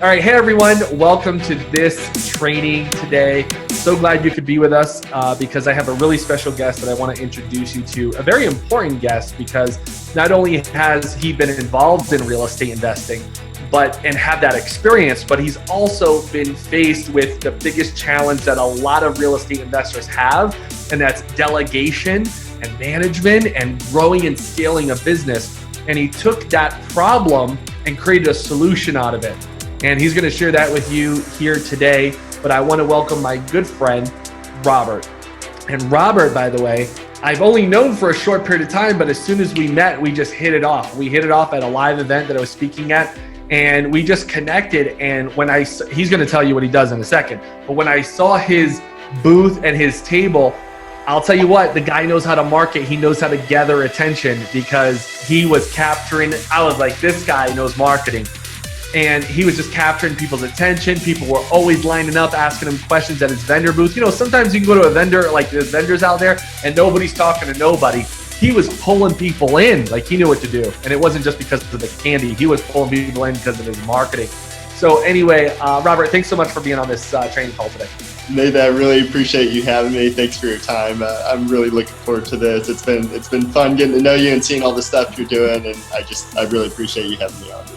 All right. Hey, everyone. Welcome to this training today. So glad you could be with us because I have a really special guest that I want to introduce you to. A very important guest because not only has he been involved in real estate investing, and have that experience, but he's also been faced with the biggest challenge that a lot of real estate investors have, and that's delegation and management and growing and scaling a business. And he took that problem and created a solution out of it. And he's going to share that with you here today. But I want to welcome my good friend, Robert. And Robert, by the way, I've only known for a short period of time, but as soon as we met, we just hit it off. We hit it off at a live event that I was speaking at, and we just connected. And he's going to tell you what he does in a second. But when I saw his booth and his table, I'll tell you what, the guy knows how to market. He knows how to gather attention because he was capturing, I was like, this guy knows marketing. And he was just capturing people's attention. People were always lining up, asking him questions at his vendor booth. You know, sometimes you can go to a vendor, like there's vendors out there, and nobody's talking to nobody. He was pulling people in, like he knew what to do. And it wasn't just because of the candy. He was pulling people in because of his marketing. So anyway, Robert, thanks so much for being on this training call today. Nathan, I really appreciate you having me. Thanks for your time. I'm really looking forward to this. It's been fun getting to know you and seeing all the stuff you're doing, and I really appreciate you having me on today.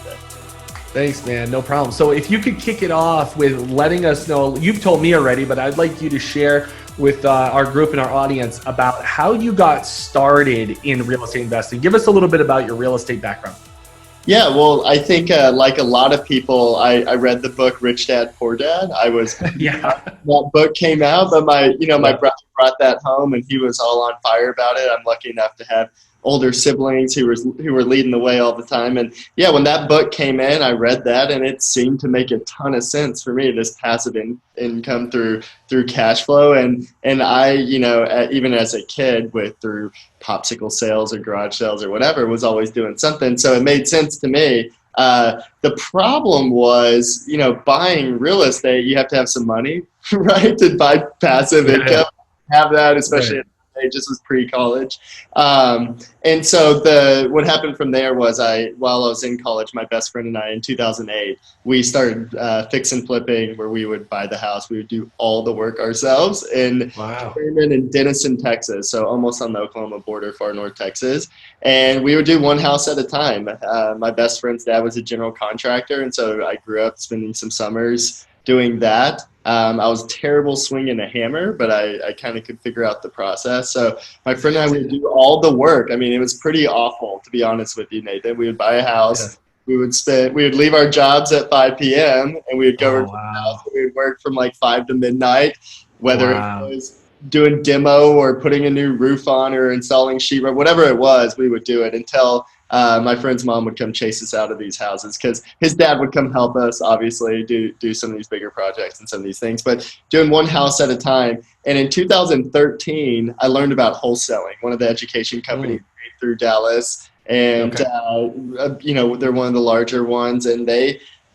Thanks, man. No problem. So if you could kick it off with letting us know, you've told me already, but I'd like you to share with our group and our audience about how you got started in real estate investing. Give us a little bit about your real estate background. Yeah, well, I think like a lot of people, I read the book Rich Dad Poor Dad. I was that book came out, but my brother brought that home and he was all on fire about it. I'm lucky enough to have older siblings who were leading the way all the time. And yeah, when that book came in, I read that and it seemed to make a ton of sense for me, this passive income through cash flow. And I, even as a kid through popsicle sales or garage sales or whatever, was always doing something. So it made sense to me. The problem was, buying real estate, you have to have some money, right? To buy passive income, have that, especially just was pre-college. And so what happened from there was while I was in college, my best friend and I in 2008, we started fix and flipping, where we would buy the house. We would do all the work ourselves in Freeman and Denison, Texas. So almost on the Oklahoma border, far north Texas. And we would do one house at a time. My best friend's dad was a general contractor. And so I grew up spending some summers doing that. I was terrible swinging a hammer, but I kind of could figure out the process. So my friend and I would do all the work. I mean, it was pretty awful, to be honest with you, Nathan. We would buy a house. Yeah. We would leave our jobs at 5 p.m. and we would go over to the house. And we would work from like 5 to midnight, whether it was doing demo or putting a new roof on or installing sheetrock, whatever it was, we would do it until my friend's mom would come chase us out of these houses, because his dad would come help us, obviously, do some of these bigger projects and some of these things, but doing one house at a time. And in 2013, I learned about wholesaling, one of the education companies through Dallas. And, they're one of the larger ones. And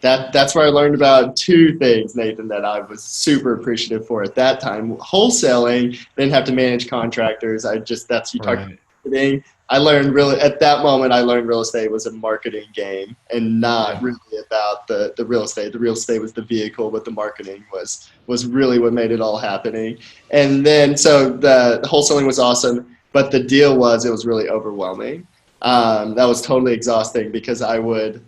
that's where I learned about two things, Nathan, that I was super appreciative for at that time. Wholesaling, didn't have to manage contractors. Talking marketing. At that moment, I learned real estate was a marketing game and not really about the real estate. The real estate was the vehicle, but the marketing was really what made it all happening. And then, so the wholesaling was awesome, but the deal was, it was really overwhelming. That was totally exhausting because I would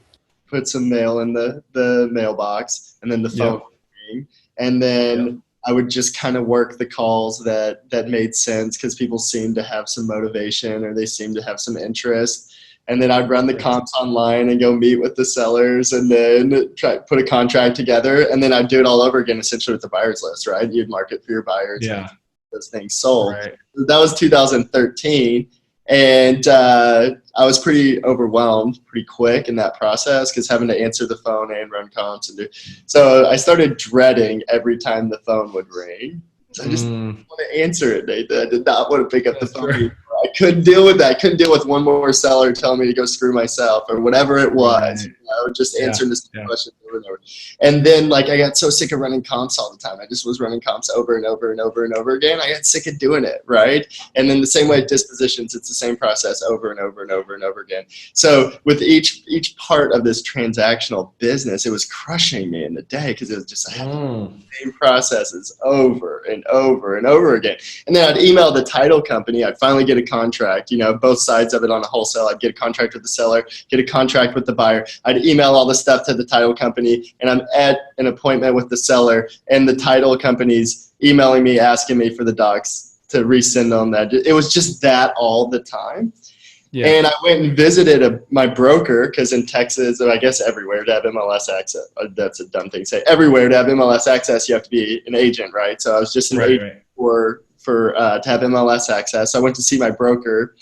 put some mail in the mailbox and then the phone would ring. And then I would just kind of work the calls that made sense because people seemed to have some motivation or they seemed to have some interest. And then I'd run the comps online and go meet with the sellers and then try to put a contract together. And then I'd do it all over again, essentially with the buyer's list, right? You'd market for your buyers and those things sold. Right. That was 2013. And I was pretty overwhelmed pretty quick in that process because having to answer the phone and run comps. So I started dreading every time the phone would ring. So I just didn't want to answer it, Nathan. I did not want to pick up the phone. Right. I couldn't deal with that. I couldn't deal with one more seller telling me to go screw myself or whatever it was. just answering the same questions over and over. And then like I got so sick of running comps all the time. I just was running comps over and over and over and over again. I got sick of doing it, right? And then the same way dispositions, it's the same process over and over and over and over again. So with each part of this transactional business, it was crushing me in the day because it was just I had the same processes over and over and over again. And then I'd email the title company. I'd finally get a contract, both sides of it on a wholesale. I'd get a contract with the seller, get a contract with the buyer. I'd email all the stuff to the title company, and I'm at an appointment with the seller, and the title company's emailing me, asking me for the docs to resend them. That it was just that all the time. Yeah. And I went and visited my broker because in Texas, or I guess everywhere to have MLS access, that's a dumb thing to say. Everywhere to have MLS access, you have to be an agent, right? So I was just an agent to have MLS access. So I went to see my broker,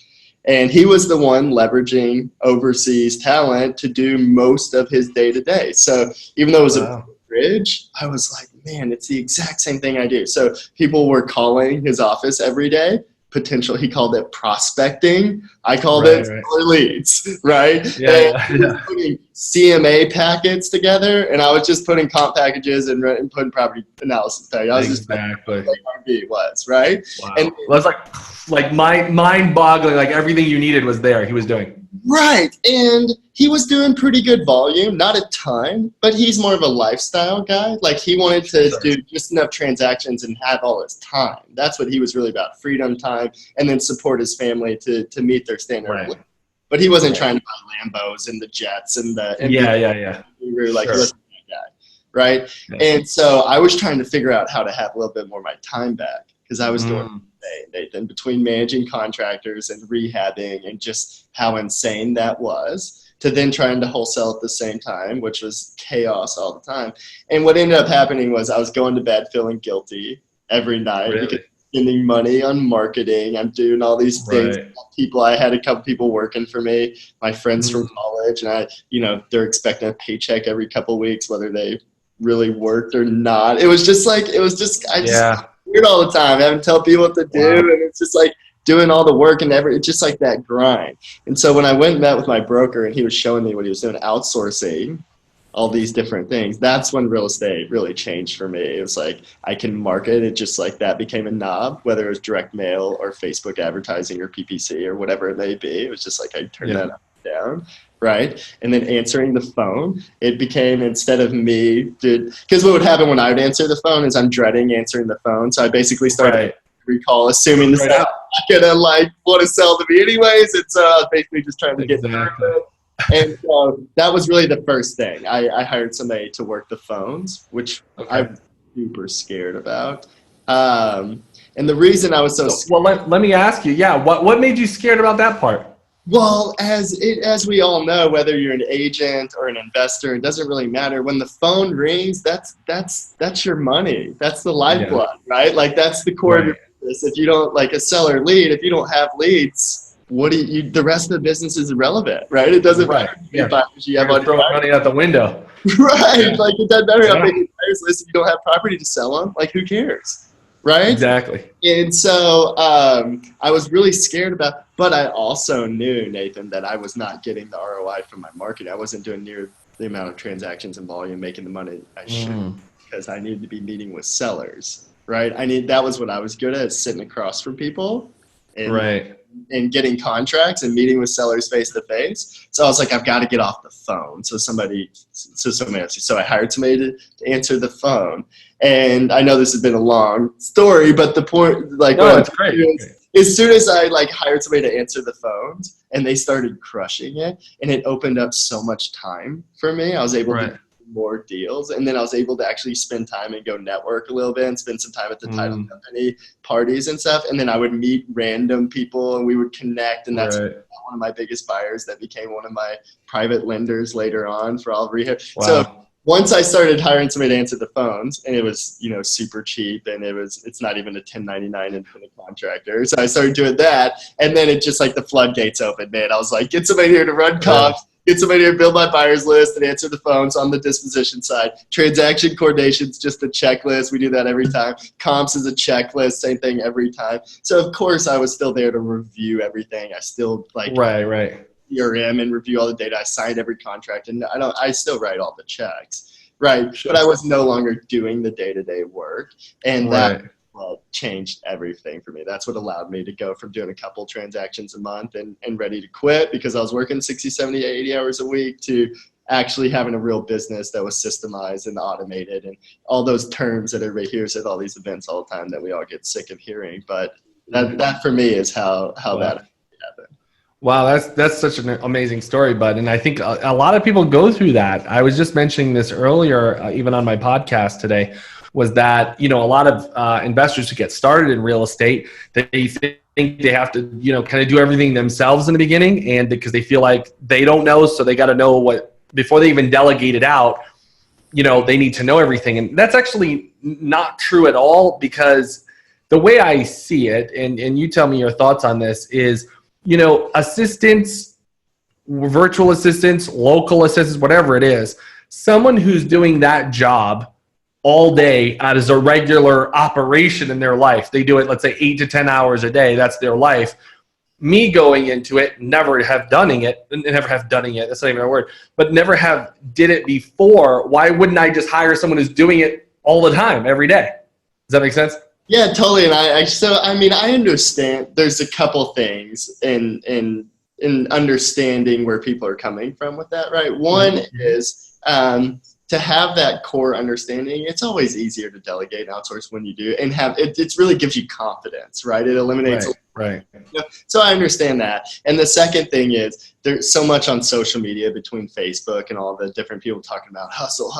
and he was the one leveraging overseas talent to do most of his day-to-day. So even though it was a bridge, I was like, man, it's the exact same thing I do. So people were calling his office every day. He called it prospecting. I called it leads, right? He was putting CMA packets together, and I was just putting comp packages and putting property analysis packages. I was just like RV was, right? Wow. And it was like mind-boggling. Like everything you needed was there. He was doing. Right. And he was doing pretty good volume, not a ton, but he's more of a lifestyle guy. Like he wanted to do just enough transactions and have all his time. That's what he was really about, freedom, time, and then support his family to meet their standard of living. But he wasn't trying to buy Lambos and the jets and the we were like, listen to that guy, right? Yeah. And so I was trying to figure out how to have a little bit more of my time back because I was doing Nathan, between managing contractors and rehabbing and just how insane that was, to then trying to wholesale at the same time, which was chaos all the time. And what ended up happening was I was going to bed feeling guilty every night because I'm spending money on marketing. I'm doing all these things. I had a couple people working for me, my friends from college, and they're expecting a paycheck every couple of weeks, whether they really worked or not. It was just weird all the time, having to tell people what to do, and it's just like doing all the work and it's just like that grind. And so when I went and met with my broker and he was showing me what he was doing, outsourcing all these different things, that's when real estate really changed for me. It was like I can market it, just like that became a knob, whether it was direct mail or Facebook advertising or PPC or whatever it may be. It was just like I turned that up and down. Right. And then answering the phone, it became, instead of me, because what would happen when I would answer the phone is I'm dreading answering the phone. So I basically started recall, assuming the seller not gonna want to sell to me anyways. And so I was basically just trying to get nervous. And so that was really the first thing. I hired somebody to work the phones, which I'm super scared about. And the reason I was so scared. Well, let me ask you, what made you scared about that part? Well, as we all know, whether you're an agent or an investor, it doesn't really matter. When the phone rings, that's your money. That's the lifeblood, right? Like that's the core of your business. If you don't, like a seller lead, if you don't have leads, the rest of the business is irrelevant, right? It doesn't matter. You have money out the window. Right. Like it doesn't matter how big your buyers list if you don't have property to sell them. Like who cares? Right? Exactly. And so I was really scared about, but I also knew, Nathan, that I was not getting the ROI from my marketing. I wasn't doing near the amount of transactions and volume, making the money I should, because I needed to be meeting with sellers, right? That was what I was good at, sitting across from people and getting contracts and meeting with sellers face to face. So I was like, I've got to get off the phone. So I hired somebody to answer the phone. And I know this has been a long story, but the point, it's great. As soon as I hired somebody to answer the phones and they started crushing it, and it opened up so much time for me, I was able to do more deals. And then I was able to actually spend time and go network a little bit and spend some time at the title company parties and stuff. And then I would meet random people and we would connect. And that's one of my biggest buyers that became one of my private lenders later on for all rehab. Wow. So once I started hiring somebody to answer the phones, and it was, super cheap, and it's not even a 1099 independent contractor. So I started doing that, and then it just the floodgates opened, man. I was like, get somebody here to run comps, get somebody here to build my buyers list and answer the phones on the disposition side. Transaction coordination's just a checklist. We do that every time. Comps is a checklist, same thing every time. So of course I was still there to review everything. I still CRM and review all the data. I signed every contract, and I still write all the checks, right? Sure. But I was no longer doing the day-to-day work, and that changed everything for me. That's what allowed me to go from doing a couple transactions a month and ready to quit because I was working 60, 70, 80 hours a week to actually having a real business that was systemized and automated, and all those terms that everybody hears at all these events all the time that we all get sick of hearing. But that for me is how that happened. Wow, that's such an amazing story, bud. And I think a lot of people go through that. I was just mentioning this earlier, even on my podcast today, was that, a lot of investors who get started in real estate, they think they have to, kind of do everything themselves in the beginning, and because they feel like they don't know, so they got to know what, before they even delegate it out, they need to know everything. And that's actually not true at all, because the way I see it, and you tell me your thoughts on this, is, assistants, virtual assistants, local assistants, whatever it is, someone who's doing that job all day as a regular operation in their life, they do it, let's say 8 to 10 hours a day, that's their life. Me going into it, never have done it, that's not even a word, but never have did it before. Why wouldn't I just hire someone who's doing it all the time, every day? Does that make sense? Yeah, totally. And I understand there's a couple things in understanding where people are coming from with that, right? One is to have that core understanding. It's always easier to delegate and outsource when you do, and it really gives you confidence, right? It eliminates right. So I understand that. And the second thing is there's so much on social media between Facebook and all the different people talking about hustle.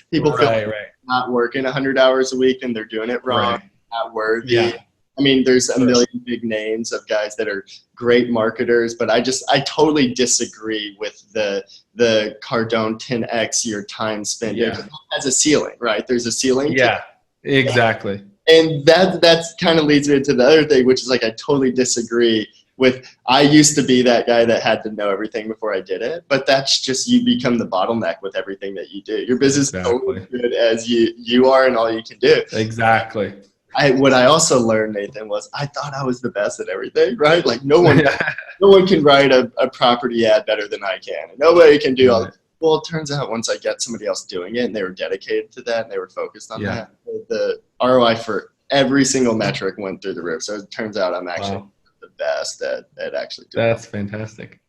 People feel not working 100 hours a week and they're doing it wrong, not worthy. Yeah. I mean, there's a million big names of guys that are great marketers, but I totally disagree with the Cardone 10x your time spent. It has a ceiling, right? There's a ceiling. Yeah, exactly. And that kind of leads me to the other thing, which is like I totally disagree with. I used to be that guy that had to know everything before I did it, but that's just, you become the bottleneck with everything that you do. Your business is only as good as you are and all you can do. Exactly. What I also learned, Nathan, was I thought I was the best at everything, right? Like no one can write a property ad better than I can. And nobody can do all that. Well, it turns out once I get somebody else doing it and they were dedicated to that and they were focused on that, the ROI for every single metric went through the roof. So it turns out I'm actually the best at actually doing That's fantastic.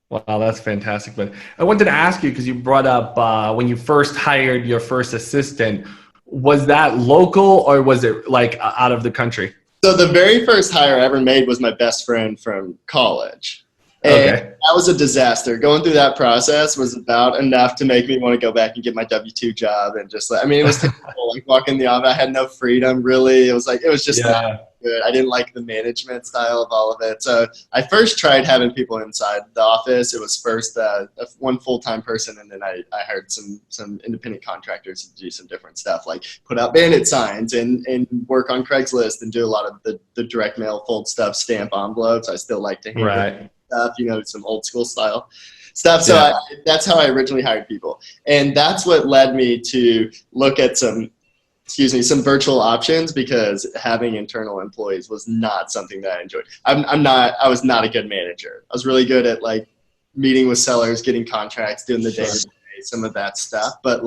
Wow, that's fantastic. But I wanted to ask you, because you brought up when you first hired your first assistant, was that local or was it like out of the country? So the very first hire I ever made was my best friend from college. And that was a disaster. Going through that process was about enough to make me want to go back and get my W-2 job and just it was terrible. Like walking in the office, I had no freedom really. It was just not good. I didn't like the management style of all of it. So I first tried having people inside the office. It was first one full-time person, and then I hired some independent contractors to do some different stuff, like put out bandit signs and work on Craigslist and do a lot of the direct mail fold stuff, stamp envelopes. I still like to handle stuff, some old school style stuff. So that's how I originally hired people. And that's what led me to look at some virtual options, because having internal employees was not something that I enjoyed. I was not a good manager. I was really good at meeting with sellers, getting contracts, doing the day-to-day, some of that stuff, but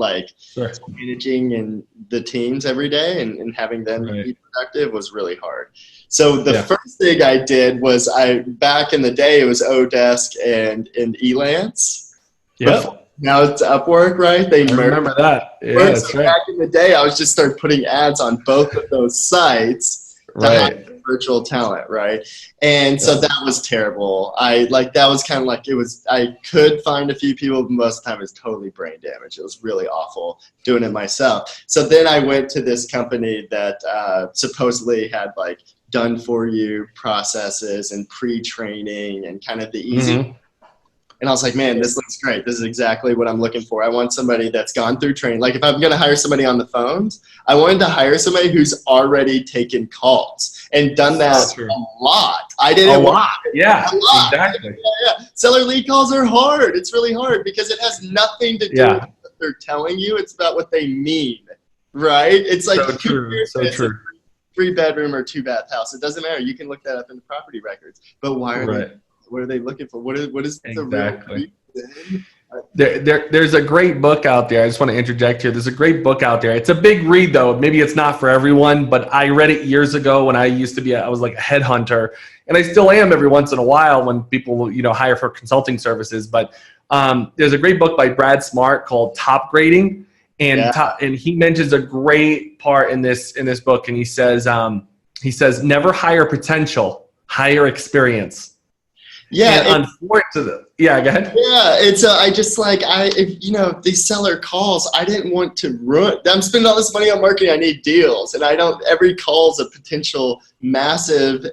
managing and the teams every day and having them be productive was really hard. So the first thing I did was back in the day, it was Odesk and Elance. Now it's Upwork, right? I remember that. Yeah, that's right. Back in the day, I was just started putting ads on both of those sites to hire virtual talent, right? And so that was terrible. That was kind of I could find a few people, but most of the time it was totally brain damage. It was really awful doing it myself. So then I went to this company that supposedly had done for you processes and pre-training and kind of the easy. And I was like, man, this looks great. This is exactly what I'm looking for. I want somebody that's gone through training. If I'm going to hire somebody on the phones, I wanted to hire somebody who's already taken calls and done that a lot. I didn't a lot. Exactly. Seller lead calls are hard. It's really hard because it has nothing to do with what they're telling you. It's about what they mean, right? It's so true. So true. 3-bedroom or 2-bath house. It doesn't matter. You can look that up in the property records. But why are they What are they looking for? What is the Exactly. real reason? There's a great book out there. I just want to interject here. There's a great book out there. It's a big read though. Maybe it's not for everyone, but I read it years ago when I used to be, I was like a headhunter, and I still am every once in a while when people, hire for consulting services. But there's a great book by Brad Smart called Top Grading. And he mentions a great part in this book. And he says, never hire potential, hire experience. Yeah. Unfortunately, go ahead. Yeah, it's I just like if these seller calls, I didn't want to ruin. I'm spending all this money on marketing. I need deals, and I don't. Every call's a potential massive,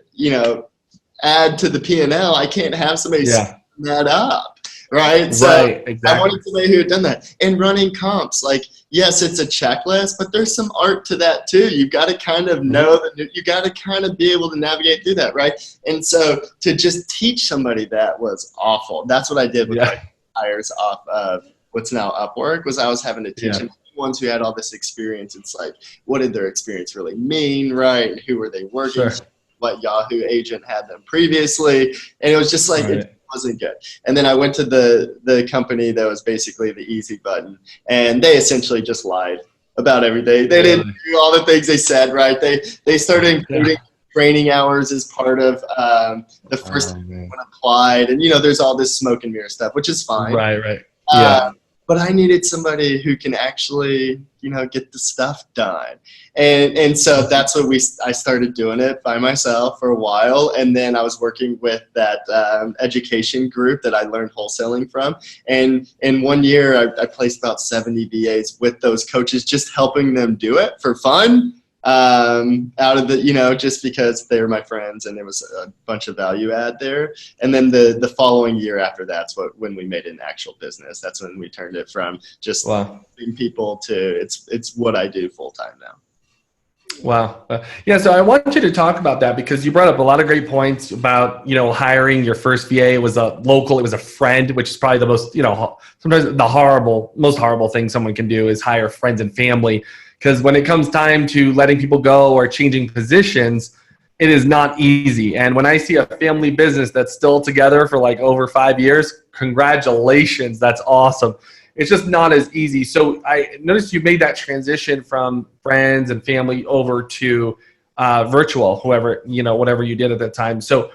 add to the P&L. I can't have somebody setting that up. Right. So right, exactly. I wanted somebody who had done that. And running comps, like, yes, it's a checklist, but there's some art to that too. You've got to kind of know that you got to kind of be able to navigate through that. Right. And so to just teach somebody that was awful. That's what I did with my hires off of what's now Upwork, was I was having to teach them ones who had all this experience. It's like, what did their experience really mean? Right. And who were they working? Sure. What Yahoo agent had them previously. And it was just like, it wasn't good. And then I went to the company that was basically the easy button, and they essentially just lied about everything. They didn't do all the things they said, right? They started including training hours as part of the first one applied, and there's all this smoke and mirror stuff, which is fine. Right. But I needed somebody who can actually, get the stuff done. And so that's what I started doing it by myself for a while. And then I was working with that education group that I learned wholesaling from. And in 1 year, I placed about 70 VAs with those coaches, just helping them do it for fun. Out of the, just because they were my friends and there was a bunch of value add there. And then the following year after that's when we made it an actual business. That's when we turned it from just helping people to it's what I do full time now. Wow. So I want you to talk about that, because you brought up a lot of great points about, hiring your first VA. It was a local, it was a friend, which is probably the most, sometimes the most horrible thing someone can do is hire friends and family. Because when it comes time to letting people go or changing positions, it is not easy. And when I see a family business that's still together for like over 5 years, congratulations, that's awesome. It's just not as easy. So I noticed you made that transition from friends and family over to virtual, whatever you did at that time. So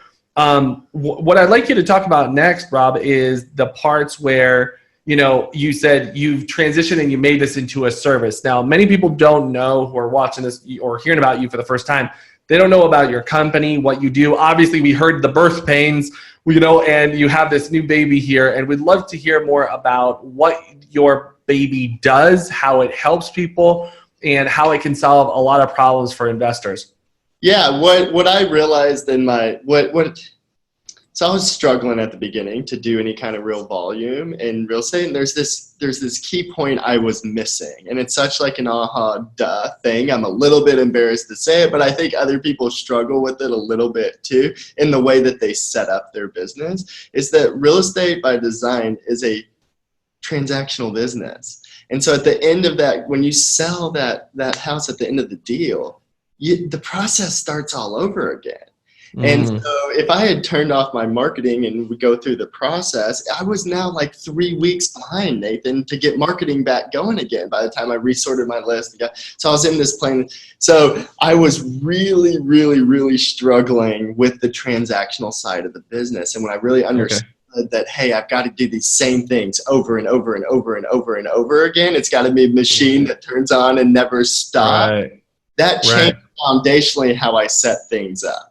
what I'd like you to talk about next, Rob, is the parts where you said you've transitioned and you made this into a service. Now, many people don't know, who are watching this or hearing about you for the first time, they don't know about your company, what you do. Obviously, we heard the birth pains, and you have this new baby here, and we'd love to hear more about what your baby does, how it helps people, and how it can solve a lot of problems for investors. Yeah, what I realized in so I was struggling at the beginning to do any kind of real volume in real estate, and there's this key point I was missing, and it's such like an aha duh thing. I'm a little bit embarrassed to say it, but I think other people struggle with it a little bit too in the way that they set up their business. Is that real estate by design is a transactional business, and so at the end of that, when you sell that house at the end of the deal, the process starts all over again. And so if I had turned off my marketing and we go through the process, I was now like 3 weeks behind, Nathan, to get marketing back going again by the time I resorted my list. So I was in this plane. So I was really, really, really struggling with the transactional side of the business. And when I really understood that, hey, I've got to do these same things over and over and over and over and over again. It's got to be a machine that turns on and never stops. Right. That changed foundationally how I set things up.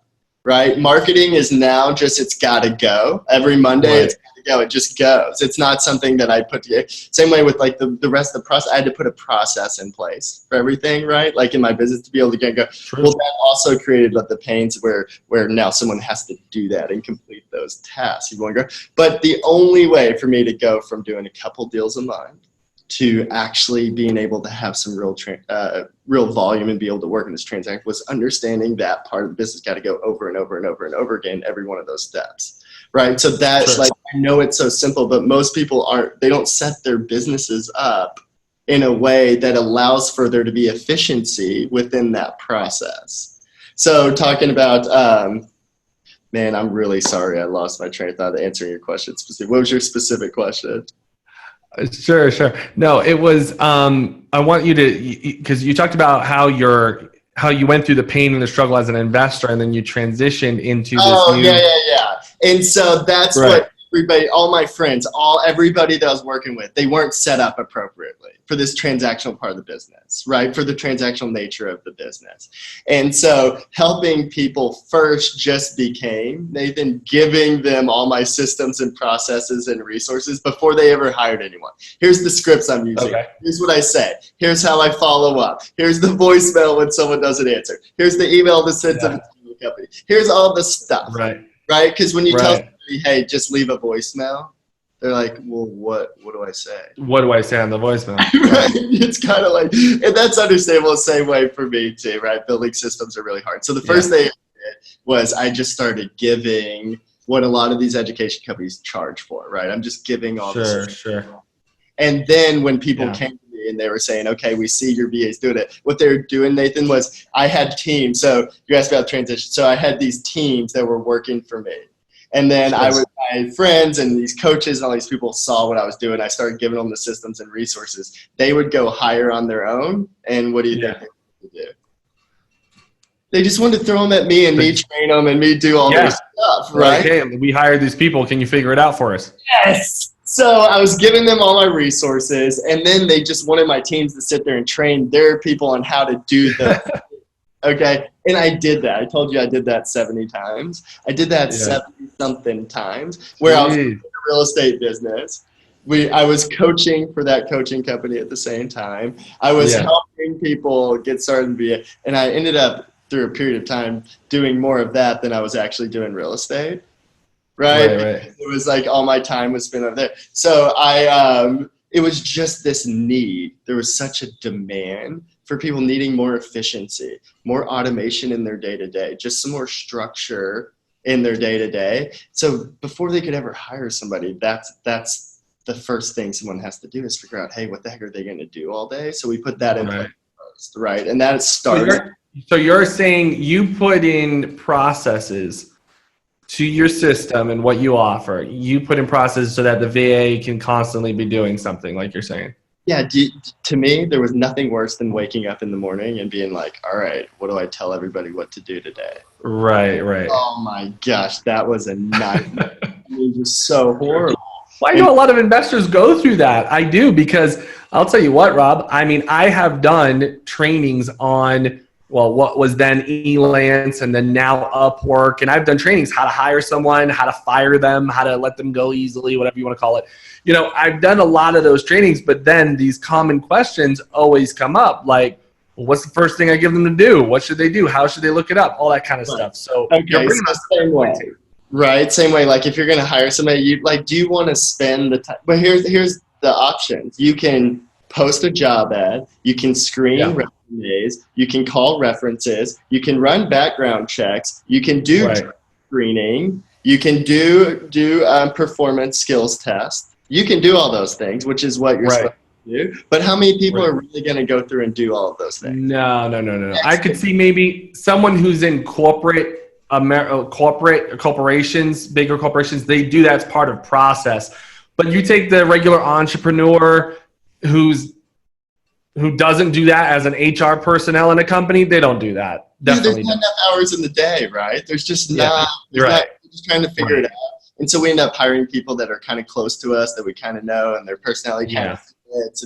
Right? Marketing is now just, it's got to go. Every Monday, it's got to go. It just goes. It's not something that I put together. Same way with like the rest of the process. I had to put a process in place for everything, right? Like in my business to be able to go. True. Well, that also created the pains where now someone has to do that and complete those tasks. You want to go. But the only way for me to go from doing a couple deals a month to actually being able to have some real volume and be able to work in this transaction was understanding that part of the business got to go over and over and over and over again, every one of those steps, right? So that's like, I know it's so simple, but most people they don't set their businesses up in a way that allows for there to be efficiency within that process. So talking about Man, I'm really sorry. I lost my train of thought answering your question. What was your specific question? Sure, sure. No, it was, I want you to, because you talked about how you went through the pain and the struggle as an investor, and then you transitioned into this new. Yeah. And so that's Right. what everybody, all my friends, everybody that I was working with, they weren't set up appropriately for this transactional part of the business, right? For the transactional nature of the business. And so helping people first just became, Nathan, giving them all my systems and processes and resources before they ever hired anyone. Here's the scripts I'm using. Okay. Here's what I say. Here's how I follow up. Here's the voicemail when someone doesn't answer. Here's the email that sends them to the company. Here's all the stuff. Right? Because when you tell somebody, hey, just leave a voicemail, they're like, well, what do I say? What do I say on the voicemail? Right? It's kind of like, and that's understandable the same way for me too, right? Building systems are really hard. So the first thing I did was I just started giving what a lot of these education companies charge for, right? I'm just giving all this. Sure. And then when people came to me and they were saying, okay, we see your VAs doing it. What they were doing, Nathan, was I had teams. So you asked about transition. So I had these teams that were working for me. And then my friends and these coaches and all these people saw what I was doing. I started giving them the systems and resources. They would go hire on their own. And what do you think they would do? They just wanted to throw them at me and me train them and me do all their stuff, right? Okay, we hired these people. Can you figure it out for us? Yes. So I was giving them all my resources, and then they just wanted my teams to sit there and train their people on how to do the okay. And I did that. I told you I did that 70 times. I did that 70-something times where I was in the real estate business. I was coaching for that coaching company at the same time. I was helping people get started in VA, and I ended up through a period of time doing more of that than I was actually doing real estate. Right. It was like all my time was spent over there. So it was just this need. There was such a demand for people needing more efficiency, more automation in their day-to-day, just some more structure in their day-to-day. So before they could ever hire somebody, that's the first thing someone has to do is figure out, hey, what the heck are they going to do all day? So we put that in place first, right? And that started. So you're saying you put in processes to your system and what you offer. You put in processes so that the VA can constantly be doing something, like you're saying. Yeah, to me, there was nothing worse than waking up in the morning and being like, all right, what do I tell everybody what to do today? Right. Oh my gosh, that was a nightmare. It was just so horrible. Well, I know a lot of investors go through that. I do, because I'll tell you what, Rob, I mean, I have done trainings on, well, what was then Elance and then now Upwork. And I've done trainings, how to hire someone, how to fire them, how to let them go easily, whatever you want to call it. You know, I've done a lot of those trainings, but then these common questions always come up, like, well, what's the first thing I give them to do? What should they do? How should they look it up? All that kind of stuff. So you're bringing us the same way. Right, same way. Like if you're going to hire somebody, do you want to spend the time? But here's the options. You can post a job ad. You can screen resumes. You can call references. You can run background checks. You can do screening. You can do performance skills tests. You can do all those things, which is what you're supposed to do. But how many people are really going to go through and do all of those things? No. I could see maybe someone who's in corporations, bigger corporations, they do that as part of process. But you take the regular entrepreneur who doesn't do that as an HR personnel in a company, they don't do that. Definitely. There's not enough hours in the day, right? There's just not. You're right. We're just trying to figure it out. And so we end up hiring people that are kind of close to us, that we kind of know, and their personality kind of fits.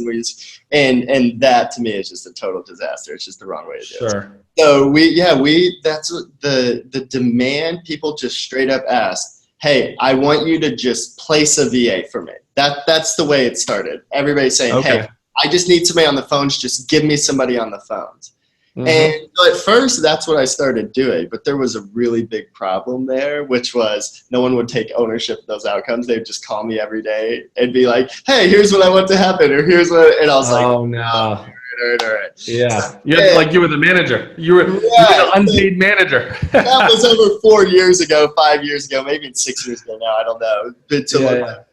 And and that to me is just a total disaster. It's just the wrong way to do it. So that's what the demand. People just straight up ask, hey, I want you to just place a VA for me. That's the way it started. Everybody's saying, hey, I just need somebody on the phones. Just give me somebody on the phones. Mm-hmm. And so at first, that's what I started doing. But there was a really big problem there, which was no one would take ownership of those outcomes. They would just call me every day and be like, hey, here's what I want to happen, or here's what, and I was like, oh, no. All right. Yeah. So, you were the manager. You were the unpaid manager. That was over 4 years ago, 5 years ago, maybe 6 years ago now. I don't know. But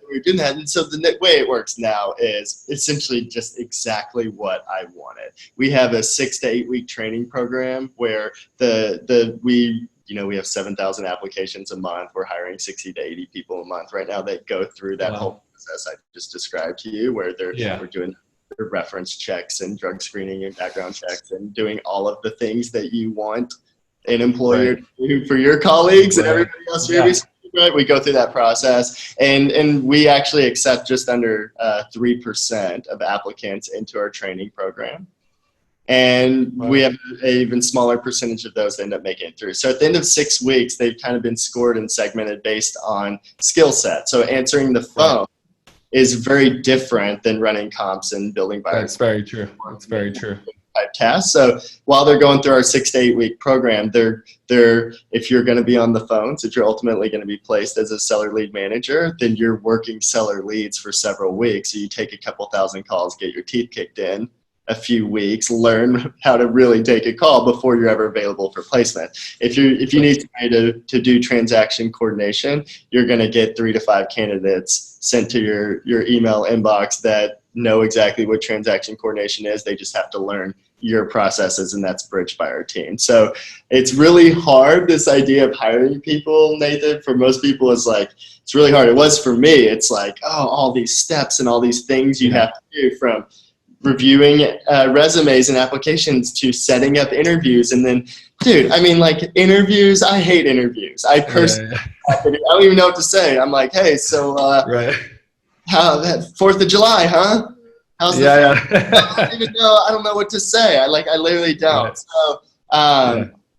we were doing that. And so the way it works now is essentially just exactly what I wanted. We have a 6 to 8 week training program where we we have 7,000 applications a month. We're hiring 60 to 80 people a month right now that go through that whole process I just described to you, where we're doing their reference checks and drug screening and background checks and doing all of the things that you want an employer to do for your colleagues and everybody else. Right? We go through that process, and we actually accept just under 3% of applicants into our training program. And we have an even smaller percentage of those that end up making it through. So at the end of 6 weeks, they've kind of been scored and segmented based on skill set. So answering the phone is very different than running comps and building buyers. That's very true. That's very true. Type tasks. So while they're going through our 6 to 8 week program, they're if you're going to be on the phones, if you're ultimately going to be placed as a seller lead manager, then you're working seller leads for several weeks. So you take a couple thousand calls, get your teeth kicked in a few weeks, learn how to really take a call before you're ever available for placement. If you need somebody to do transaction coordination, you're going to get 3 to 5 candidates sent to your email inbox that know exactly what transaction coordination is. They just have to learn your processes, and that's bridged by our team. So it's really hard, this idea of hiring people, Nathan. For most people, it's really hard. It was for me. It's like, all these steps and all these things you have to do, from reviewing resumes and applications to setting up interviews. And then, dude, interviews, I hate interviews. I personally, I don't even know what to say. I'm like, hey, so how that 4th of July, huh? How's I don't know what to say. I literally don't. Right. So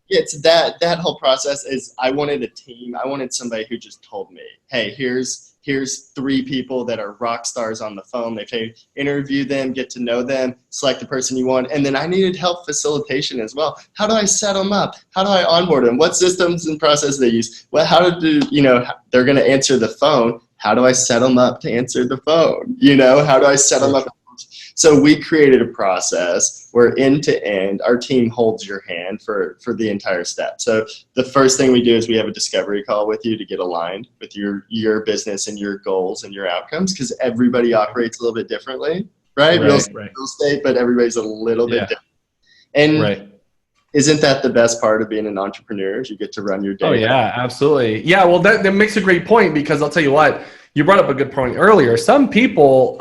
it's that whole process is, I wanted a team. I wanted somebody who just told me, hey, here's 3 people that are rock stars on the phone. They interview them, get to know them, select the person you want. And then I needed help facilitation as well. How do I set them up? How do I onboard them? What systems and processes they use? Well, they're going to answer the phone. How do I set them up to answer the phone? How do I set them up? So we created a process where end to end, our team holds your hand for the entire step. So the first thing we do is we have a discovery call with you to get aligned with your business and your goals and your outcomes, because everybody operates a little bit differently, right? Real estate, but everybody's a little bit different. And isn't that the best part of being an entrepreneur, is you get to run your day? Oh, yeah, absolutely. Yeah, well, that makes a great point, because I'll tell you what, you brought up a good point earlier. Some people,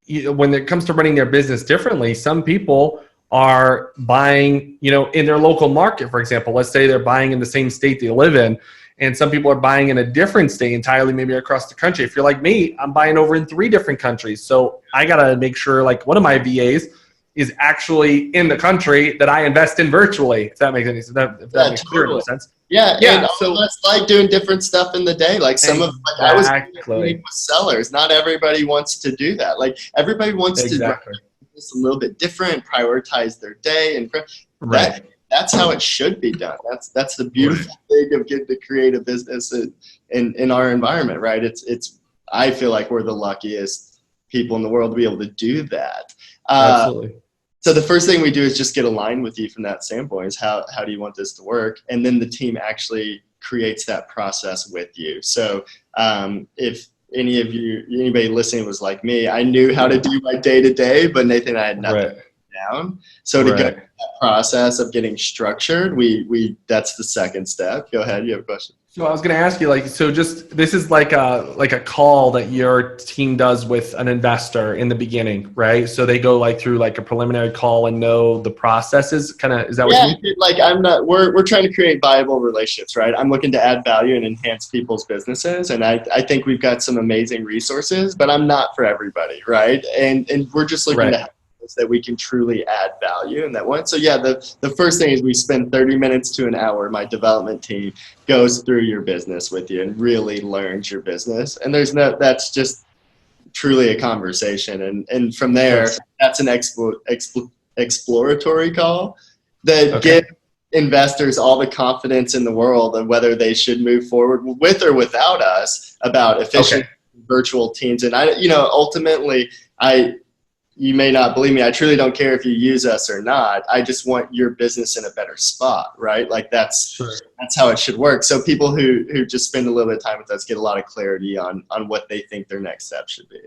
when it comes to running their business differently, some people are buying, in their local market, for example. Let's say they're buying in the same state they live in, and some people are buying in a different state entirely, maybe across the country. If you're like me, I'm buying over in 3 different countries. So I got to make sure, one of my VAs is actually in the country that I invest in virtually, if that makes any sense. If that makes clear sense. Yeah. And so that's like doing different stuff in the day. I was with sellers. Not everybody wants to do that. Everybody wants to do this a little bit different, prioritize their day, and that's how it should be done. That's the beautiful thing of getting to create a business in our environment, right? I feel like we're the luckiest people in the world to be able to do that. Absolutely. So the first thing we do is just get aligned with you from that standpoint, is how do you want this to work? And then the team actually creates that process with you. So if anybody listening was like me, I knew how to do my day-to-day, but Nathan and I had nothing down. So to go through that process of getting structured, that's the second step. Go ahead, you have a question. So I was going to ask you, this is like a call that your team does with an investor in the beginning, right? So they go through a preliminary call and know the processes. Is that what you mean? We're trying to create viable relationships, right? I'm looking to add value and enhance people's businesses, and I think we've got some amazing resources, but I'm not for everybody, right? And we're just looking to help that we can truly add value in that one. So the first thing is we spend 30 minutes to an hour. My development team goes through your business with you and really learns your business. And that's just truly a conversation. And from there, that's an exploratory call that gives investors all the confidence in the world of whether they should move forward with or without us about efficient virtual teams. And ultimately, you may not believe me, I truly don't care if you use us or not. I just want your business in a better spot, right? That's how it should work. So people who just spend a little bit of time with us get a lot of clarity on what they think their next step should be.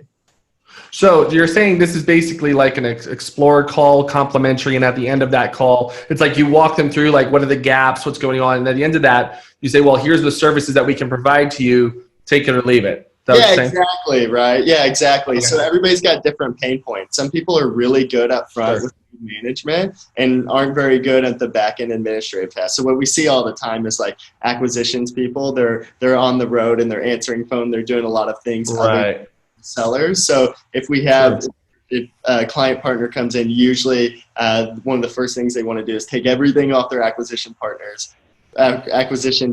So you're saying this is basically like an explore call, complimentary, and at the end of that call, it's like you walk them through like what are the gaps, what's going on, and at the end of that, you say, well, here's the services that we can provide to you, take it or leave it. Yeah, exactly, right? Yeah, exactly. Okay. So everybody's got different pain points. Some people are really good up front with management and aren't very good at the back end administrative tasks. So what we see all the time is like acquisitions people, they're on the road and they're answering phone, they're doing a lot of things other than sellers. So if we have if a client partner comes in, usually one of the first things they want to do is take everything off their acquisition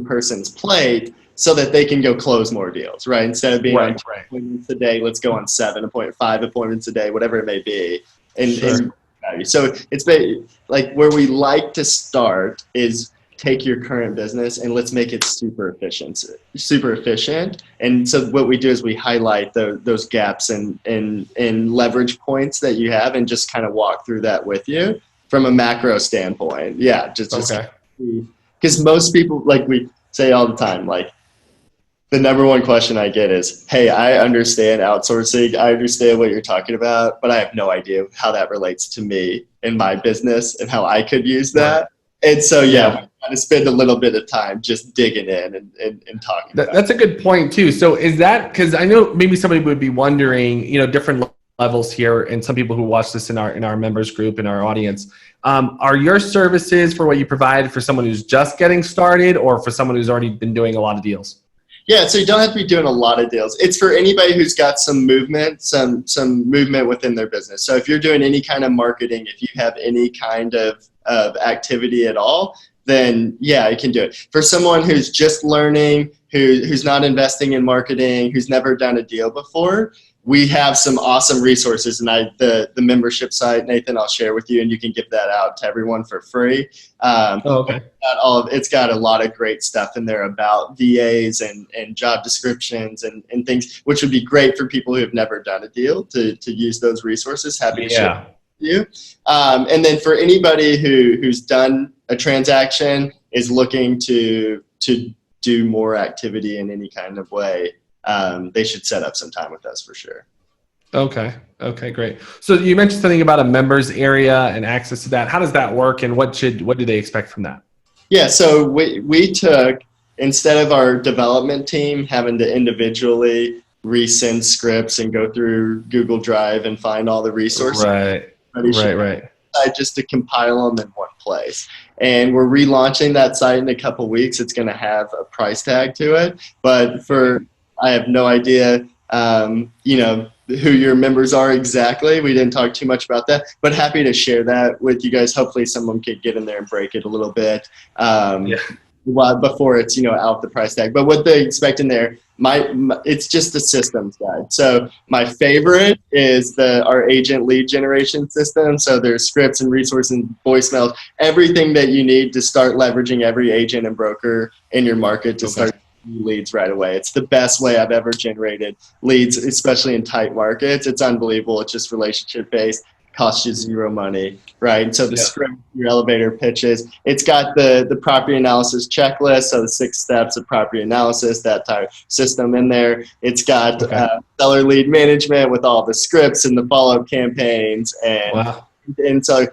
person's plate so that they can go close more deals, right? Instead of being on 2 appointments a day, let's go on 5 appointments a day, whatever it may be. And so it's like where we like to start is take your current business and let's make it super efficient. And so what we do is we highlight those gaps and leverage points that you have and just kind of walk through that with you from a macro standpoint. Yeah, just because most people, like we say all the time, like the number one question I get is, hey, I understand outsourcing. I understand what you're talking about, but I have no idea how that relates to me and my business and how I could use that. And so, we kind of spend a little bit of time just digging in and talking about That's a good point too. So is that, because I know maybe somebody would be wondering, different levels here, and some people who watch this in our members group, in our audience, are your services for what you provide for someone who's just getting started or for someone who's already been doing a lot of deals? Yeah, so you don't have to be doing a lot of deals. It's for anybody who's got some movement, some movement within their business. So if you're doing any kind of marketing, if you have any kind of activity at all, then yeah, you can do it. For someone who's just learning, who's not investing in marketing, who's never done a deal before, we have some awesome resources, and the membership site, Nathan, I'll share with you, and you can give that out to everyone for free. It's got a lot of great stuff in there about VAs and job descriptions and things, which would be great for people who have never done a deal to use those resources. Happy to share with you. And then for anybody who's done a transaction, is looking to do more activity in any kind of way, they should set up some time with us for sure. Okay, great. So you mentioned something about a members area and access to that. How does that work, and what do they expect from that? Yeah, so we took, instead of our development team having to individually resend scripts and go through Google Drive and find all the resources. Right. Just to compile them in one place. And we're relaunching that site in a couple of weeks. It's going to have a price tag to it, but I have no idea, who your members are exactly. We didn't talk too much about that, but happy to share that with you guys. Hopefully someone could get in there and break it a little bit before it's, out the price tag. But what they expect in there, it's just a systems guide. So my favorite is our agent lead generation system. So there's scripts and resources and voicemails, everything that you need to start leveraging every agent and broker in your market to start leads right away. It's the best way I've ever generated leads, especially in tight markets. It's unbelievable. It's just relationship based, costs you zero money, right? So the script, your elevator pitches, it's got the property analysis checklist, so the 6 steps of property analysis, that type of system in there. It's got seller lead management with all the scripts and the follow-up campaigns, and so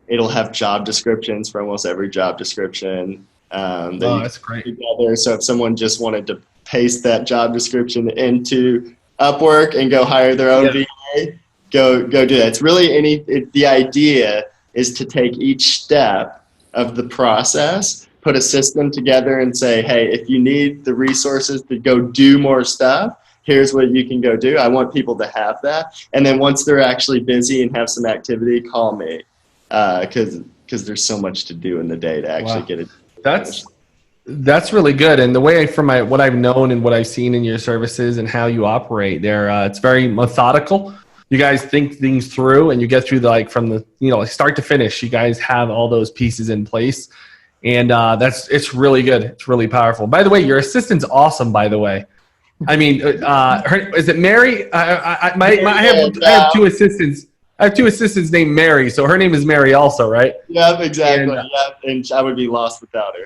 it'll have job descriptions for almost every job description. That's great. Together. So if someone just wanted to paste that job description into Upwork and go hire their own VA, go do that. It's really the idea is to take each step of the process, put a system together and say, hey, if you need the resources to go do more stuff, here's what you can go do. I want people to have that. And then once they're actually busy and have some activity, call me, because there's so much to do in the day to actually get it. That's really good. And the way from what I've known and what I've seen in your services and how you operate there, it's very methodical. You guys think things through and you get through from the start to finish. You guys have all those pieces in place, and it's really good. It's really powerful. By the way, your assistant's awesome. By the way, I mean, is it Mary? I have 2 assistants. I have 2 assistants named Mary, so her name is Mary also, right? Yep, exactly. And I would be lost without her.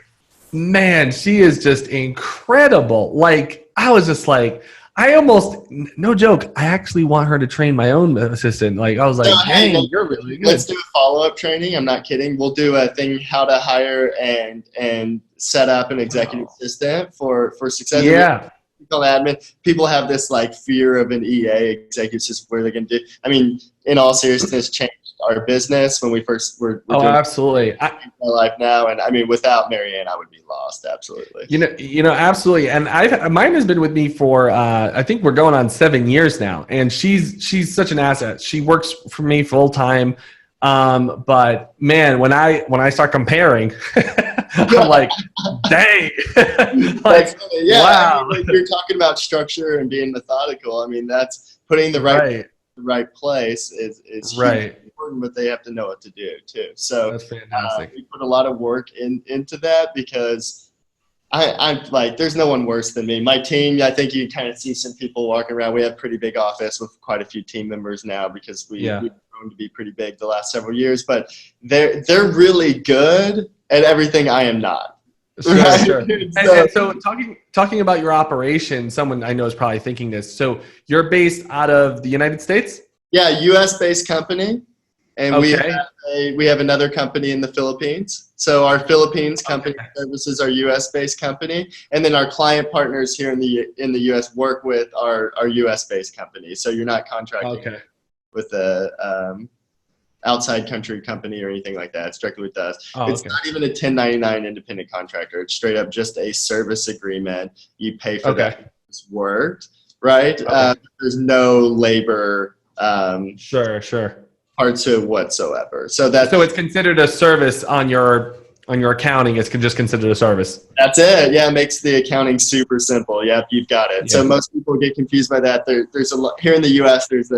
Man, she is just incredible. I was just like, I almost, no joke, I actually want her to train my own assistant. Like, I was like, dang, you're really good. Let's do a follow-up training. I'm not kidding. We'll do a thing, how to hire and set up an executive assistant for success. Yeah. Admin. People have this like fear of an EA, executive assistant, where they're going to do. I mean, in all seriousness, changed our business when we first were doing absolutely. My life now, and I mean, without Marianne, I would be lost. Absolutely. Absolutely. And mine has been with me for I think we're going on 7 years now, and she's such an asset. She works for me full time. But man, when I start comparing, I'm like, dang, like, wow. I mean, you're talking about structure and being methodical. I mean, that's putting the right place is right. important, but they have to know what to do too. So that's fantastic. We put a lot of work into that because I'm like, there's no one worse than me. My team, I think you kind of see some people walking around. We have a pretty big office with quite a few team members now because we've grown to be pretty big the last several years, but they're really good at everything I am not. Sure, right? Sure. And so talking about your operation, someone I know is probably thinking this. So you're based out of the United States? Yeah, US based company. And we have another company in the Philippines. So our Philippines company services our US based company. And then our client partners here in the US work with our US based company. So you're not contracting with a outside country company or anything like that. It's directly with us. It's not even a 1099 independent contractor. It's straight up just a service agreement. You pay for that work, right? There's no labor. Sure. Parts to it whatsoever. So it's considered a service on your accounting. It's just considered a service. That's it. Yeah, it makes the accounting super simple. Yep, you've got it. Yeah. So most people get confused by that. There's a lot here in the U.S. There's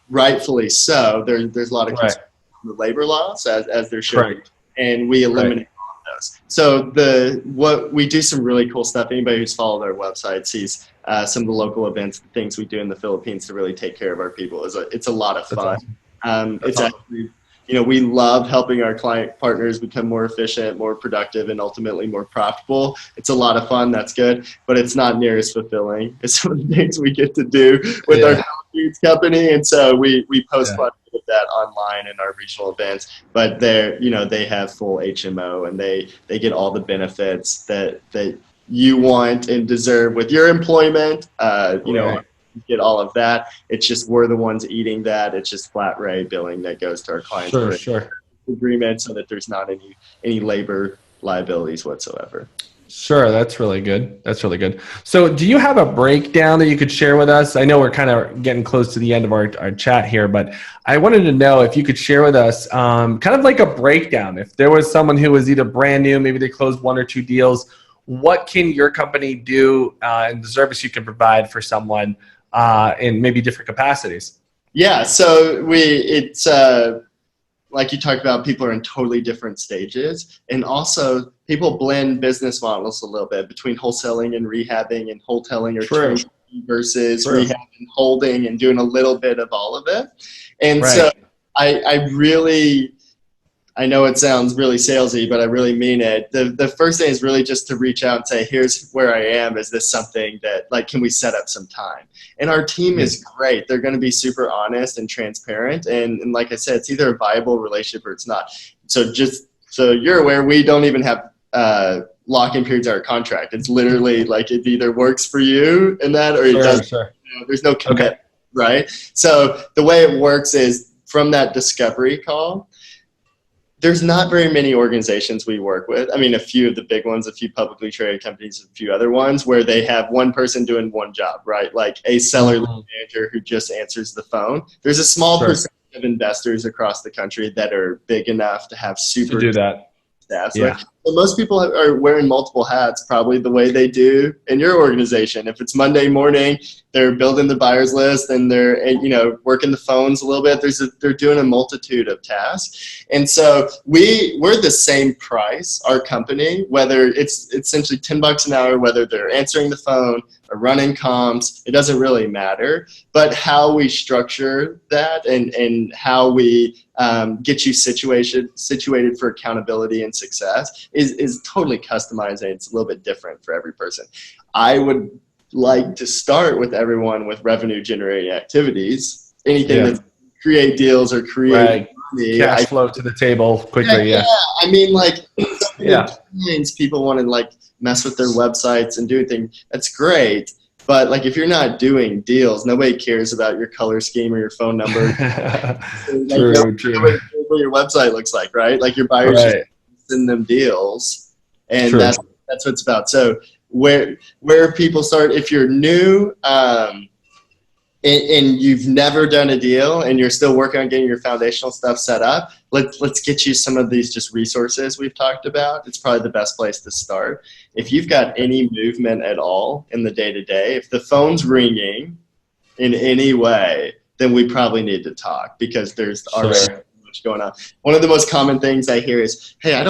rightfully so. There's a lot of concern on the labor laws as there should be, and we eliminate all of those. So we do some really cool stuff. Anybody who's followed our website sees some of the local events, the things we do in the Philippines to really take care of our people. It's a lot of fun. It's actually, we love helping our client partners become more efficient, more productive, and ultimately more profitable. It's a lot of fun. That's good, but it's not near as fulfilling as some of the things we get to do with our Philippines company. And so we post quite a bit of that online in our regional events, but they have full HMO and they get all the benefits that you want and deserve with your employment. Get all of that. It's just we're the ones eating that. It's just flat rate billing that goes to our clients. Sure. Agreement so that there's not any labor liabilities whatsoever. Sure, that's really good. So do you have a breakdown that you could share with us? I know we're kind of getting close to the end of our chat here, but I wanted to know if you could share with us kind of like a breakdown. If there was someone who was either brand new, maybe they closed 1 or 2 deals, what can your company do and the service you can provide for someone in maybe different capacities? Yeah, so it's like you talked about, people are in totally different stages, and also people blend business models a little bit between wholesaling and rehabbing, and wholesaling or trading versus rehab and holding, and doing a little bit of all of it. And so I know it sounds really salesy, but I really mean it. The first thing is really just to reach out and say, here's where I am. Is this something that, can we set up some time? And our team is great. They're going to be super honest and transparent. And like I said, it's either a viable relationship or it's not. So just so you're aware, we don't even have lock-in periods in our contract. It's literally like it either works for you and that, or it doesn't. Sure. There's no commitment, right? So the way it works is from that discovery call, there's not very many organizations we work with. I mean, a few of the big ones, a few publicly traded companies, a few other ones where they have one person doing one job, right? Like a seller manager who just answers the phone. There's a small percentage of investors across the country that are big enough to have super to do that. Staff. Right? So most people are wearing multiple hats, probably the way they do in your organization. If it's Monday morning, they're building the buyer's list and they're working the phones a little bit. They're doing a multitude of tasks, and so we're the same price. Our company, whether it's essentially $10 an hour, whether they're answering the phone or running comms, it doesn't really matter. But how we structure that and how we get you situated for accountability and success is totally customized, and it's a little bit different for every person. I would like to start with everyone with revenue generating activities. Anything that create deals or create money, cash flow to the table quickly. Yeah. I mean, like, clients, people want to like mess with their websites and do things. That's great. But like, if you're not doing deals, nobody cares about your color scheme or your phone number. True. Nobody cares what your website looks like, right? Like your buyers just send them deals, and that's what it's about. So where people start, if you're new, and you've never done a deal and you're still working on getting your foundational stuff set up, let's get you some of these just resources we've talked about. It's probably the best place to start. If you've got any movement at all in the day-to-day, if the phone's ringing in any way, then we probably need to talk, because there's already much going on. One of the most common things I hear is, hey, I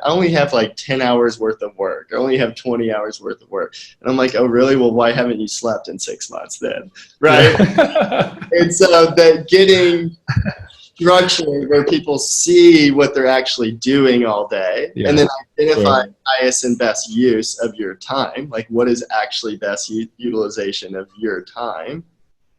only have like 10 hours worth of work. I only have 20 hours worth of work. And I'm like, oh, really? Well, why haven't you slept in 6 months then? Right? And so that getting structure where people see what they're actually doing all day, and then identify highest and best use of your time. Like, what is actually best utilization of your time?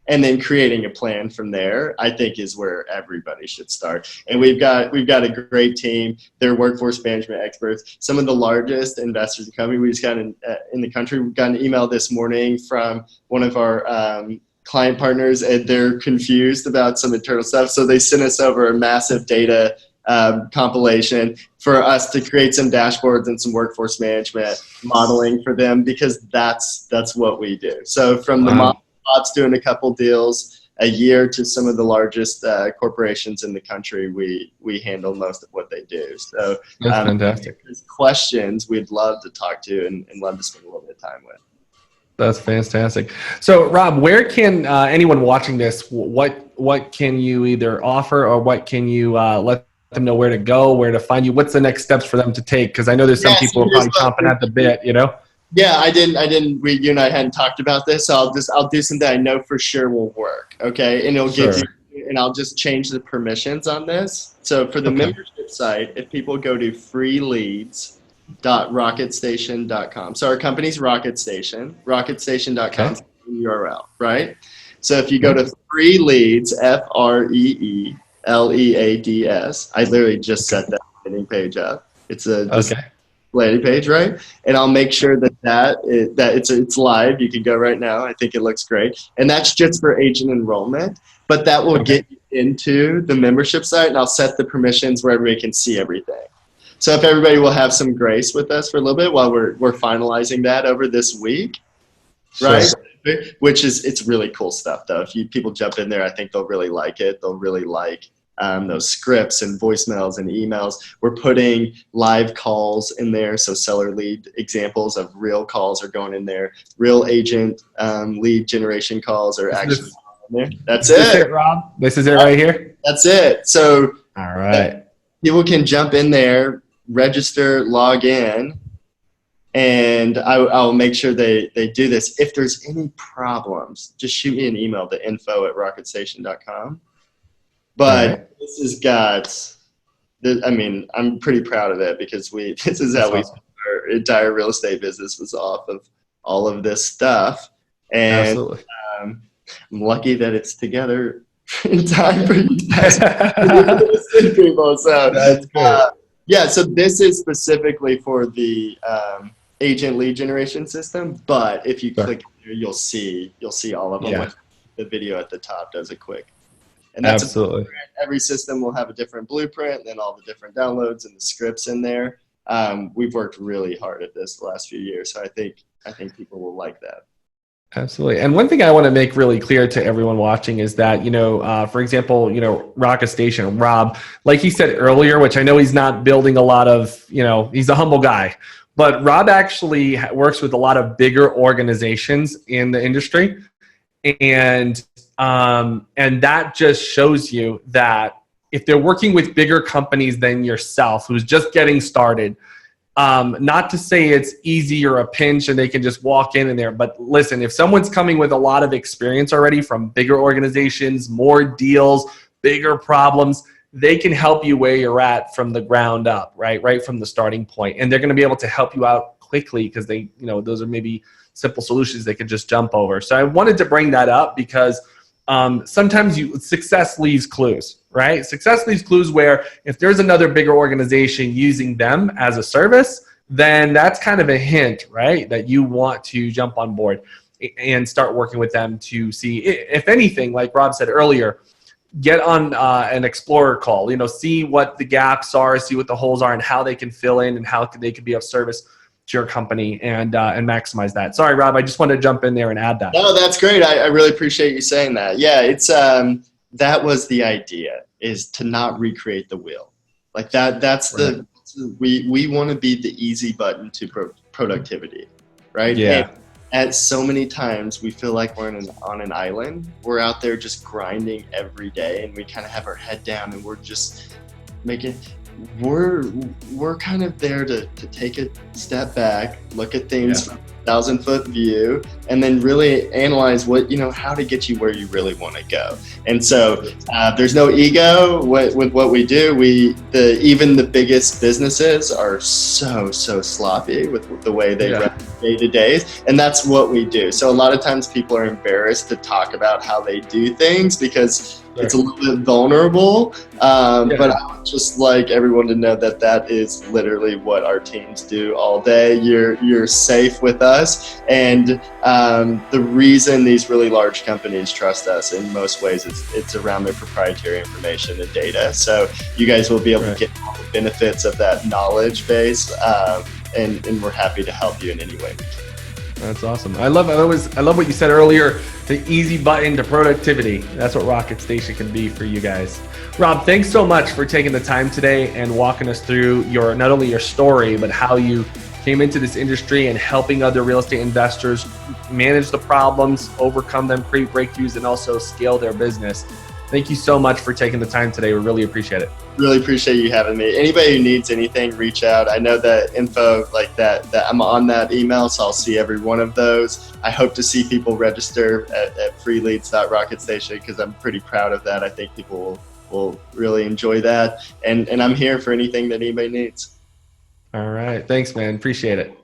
And then creating a plan from there, I think, is where everybody should start. And we've got a great team. They're workforce management experts. Some of the largest investors in the company. We just got in the country. We got an email this morning from one of our client partners, and they're confused about some internal stuff. So they sent us over a massive data compilation for us to create some dashboards and some workforce management modeling for them, because that's what we do. So from the mom doing a couple deals a year to some of the largest corporations in the country, we handle most of what they do. So that's fantastic. If there's questions, we'd love to talk to and love to spend a little bit of time with. That's fantastic. So Rob, where can anyone watching this, what can you either offer, or what can you let them know where to go, where to find you? What's the next steps for them to take? Because I know there's some people probably chomping at the bit, you know? Yeah, you and I hadn't talked about this, so I'll do something I know for sure will work. Okay. And it'll give you, and I'll just change the permissions on this. So for the membership site, if people go to freeleads.rocketstation.com. So our company's Rocket Station, rocketstation.com is the URL, right? So if you go to freeleads, FREELEADS, I literally just set that landing page up. It's a landing page, right? And I'll make sure that it's live. You can go right now. I think it looks great. And that's just for agent enrollment, but that will get you into the membership site, and I'll set the permissions where everybody can see everything. So if everybody will have some grace with us for a little bit while we're finalizing that over this week, right? Which is, it's really cool stuff though. If people jump in there, I think they'll really like it. They'll really like those scripts and voicemails and emails. We're putting live calls in there, so seller lead examples of real calls are going in there. Real agent lead generation calls are actually in there. That's it. This is it, Rob. This is it right here. That's it. So all right, people can jump in there, register, log in, and I'll make sure they do this. If there's any problems, just shoot me an email to info@rocketstation.com. But this has got, I mean, I'm pretty proud of it, because this is how our entire real estate business was off of all of this stuff. And I'm lucky that it's together in time for you guys. People. So that's good. So this is specifically for the agent lead generation system. But if you click here, you'll see all of them. The video at the top does a quick. And that's absolutely. Every system will have a different blueprint, and then all the different downloads and the scripts in there. We've worked really hard at this the last few years, so I think people will like that. Absolutely. And one thing I want to make really clear to everyone watching is that, for example, Rocket Station, Rob, like he said earlier, which I know he's not building a lot of, he's a humble guy, but Rob actually works with a lot of bigger organizations in the industry. And that just shows you that if they're working with bigger companies than yourself, who's just getting started, not to say it's easy or a pinch and they can just walk in there, but listen, if someone's coming with a lot of experience already from bigger organizations, more deals, bigger problems, they can help you where you're at from the ground up, right from the starting point. And they're going to be able to help you out quickly, because they, those are maybe simple solutions they could just jump over. So I wanted to bring that up because sometimes success leaves clues, right? Success leaves clues where if there's another bigger organization using them as a service, then that's kind of a hint, right? That you want to jump on board and start working with them to see, if anything, like Rob said earlier, get on an explorer call, see what the gaps are, see what the holes are and how they can fill in and how they could be of service to your company and maximize that. Sorry, Rob, I just wanted to jump in there and add that. No, that's great. I really appreciate you saying that. Yeah, it's that was the idea, is to not recreate the wheel. Like that's right. We want to be the easy button to productivity, right? Yeah. And so many times we feel like we're on an island. We're out there just grinding every day, and we kind of have our head down, and we're just making. We're kind of there to take a step back, look at things from a 1,000-foot view, and then really analyze how to get you where you really want to go. And so there's no ego with what we do. Even the biggest businesses are so sloppy with the way they run day-to-days, and that's what we do. So a lot of times people are embarrassed to talk about how they do things because it's a little bit vulnerable, but I would just like everyone to know that is literally what our teams do all day. You're safe with us, and the reason these really large companies trust us in most ways it's around their proprietary information and data. So you guys will be able to get all the benefits of that knowledge base, and we're happy to help you in any way we can. That's awesome. I love what you said earlier, the easy button to productivity. That's what Rocket Station can be for you guys. Rob, thanks so much for taking the time today and walking us through not only your story, but how you came into this industry and helping other real estate investors manage the problems, overcome them, create breakthroughs, and also scale their business. Thank you so much for taking the time today. We really appreciate it. Really appreciate you having me. Anybody who needs anything, reach out. I know that info like that I'm on that email, so I'll see every one of those. I hope to see people register at freeleads.rocketstation because I'm pretty proud of that. I think people will really enjoy that. And I'm here for anything that anybody needs. All right. Thanks, man. Appreciate it.